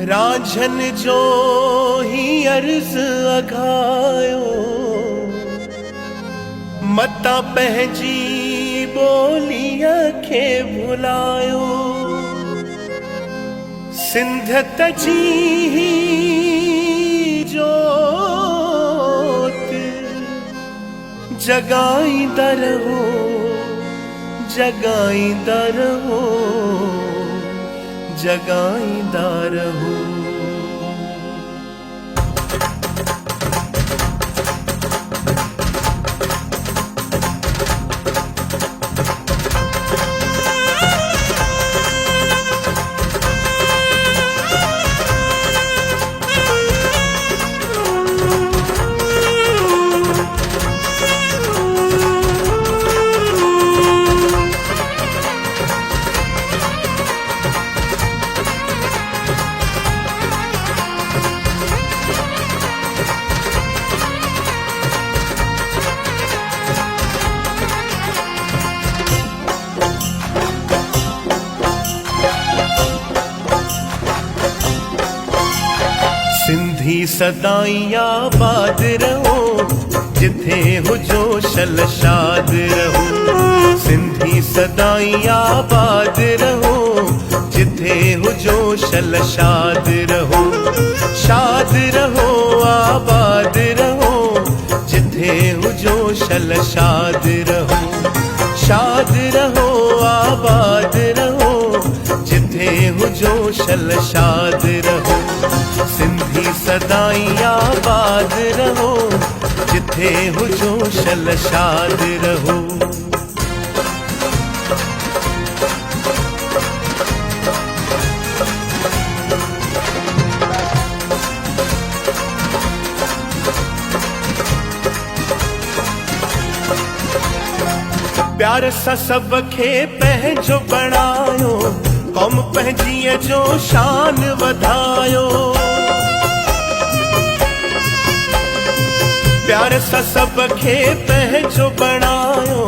रांझन जो ही अर्ज अघायो, मता पंहिंजी ॿोलीअ खे भुलायो। सिंधियत जी जोत जगाईंदा रहो, जगाईंदा रहो, जगाईंदा रहो। सिंधी सदाईं आबाद रहो, जिथे हुजो शलशाद रहो। सिंधी सदाईं आबाद रहो, जिथे हुजो शलशाद रहो। शाद रहो, आबाद रहो, जिथे हुजो शलशाद रहो। शाद रहो, आबाद रहो, जिथे हुजो शलशाद रहो। सिंधी सदाईं आबाद रहो, जिथे हुजो शलशाद रहो। प्यार सां सब खे पंहिंजो बणायो, कौम पंहिंजीअ जो शान वधायो। प्यार सां सब खे पंहिंजो बणायो,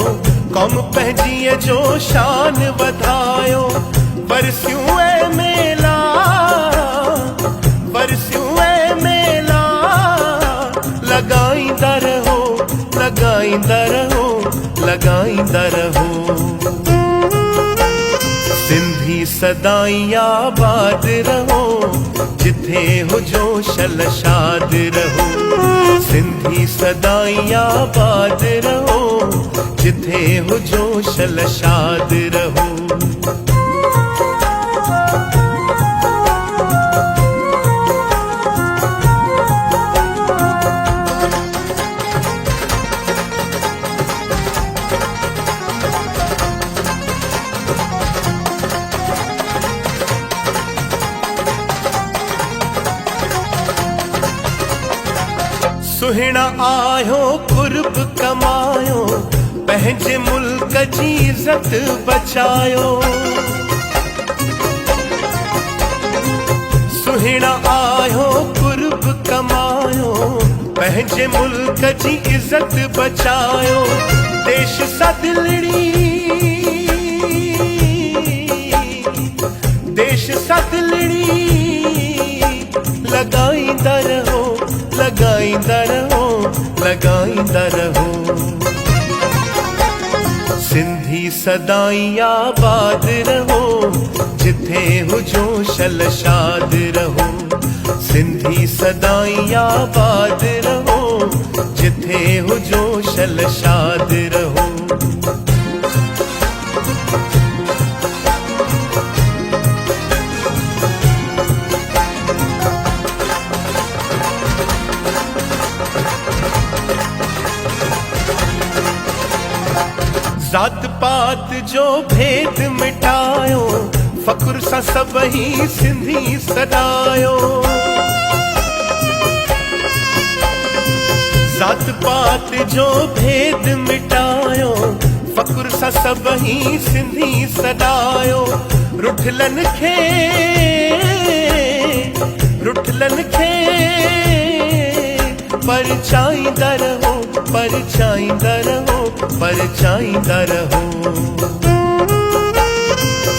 कौम पंहिंजीअ जो शान वधायो। बरसियूं ऐ मेला, बरसियूं ऐ मेला, लॻाईंदा रहो, लॻाईंदा रहो, लॻाईंदा रहो। सिंधी सदाईं आबाद रहो, जिथे हुजो शलशाद रहो। सिंधी सदाईं आबाद रहो, जिथे हुजो शलशाद रहो। सुहिणा आयो कुर्ब कमायो, पंहिंजे मुल्क जी इज़त बचायो। सुहिणा आयो कुर्ब कमायो, पंहिंजे मुल्क जी इज़त बचायो। देश सां दिलड़ी, देश सां दिलड़ी, लॻाईंदा रहो, लॻाईंदा रहो, लॻाईंदा रहो। सिंधी सदाईं आबाद रहो, जिथे हुजो शलशाद रहो। सिंधी सदाईं आबाद रहो, जिथे हुजो शलशाद रहो। जात पात जो भेद मिटायो, फख्र सां सभई सिंधी सदायो। जात पात जो भेद मिटायो, फख्र सां सभई सिंधी सदायो। रुठलन खे, रुठलन खे परचाईंदा रहो, पर चाहींदा रहो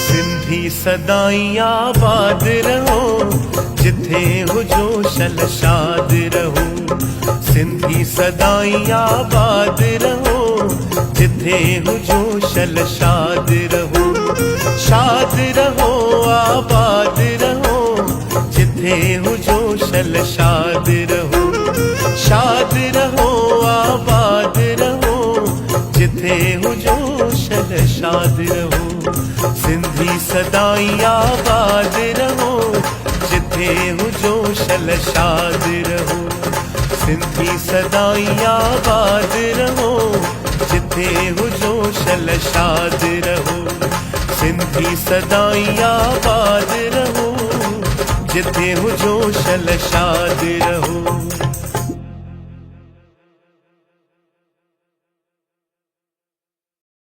सिंधी सदाई आबाद रहो जिथे हुजो शलशाद रहो सिंधी सदाई आबाद रहो जिथे हुजो शलशाद रहो शाद रहो आबाद रहो जिथे हुजो शलशाद रहो शाद रहो आबाद रहो जिथे हुजो शलशाद रहो सिंधी सदाई आबाद रहो जिथे हुजो शलशाद रहो सिंधी सदाई आबाद रहो जिथे हुजो शलशाद रहो सिंधी सदाई आबाद रहो जिथे हुजो शलशाद रहो।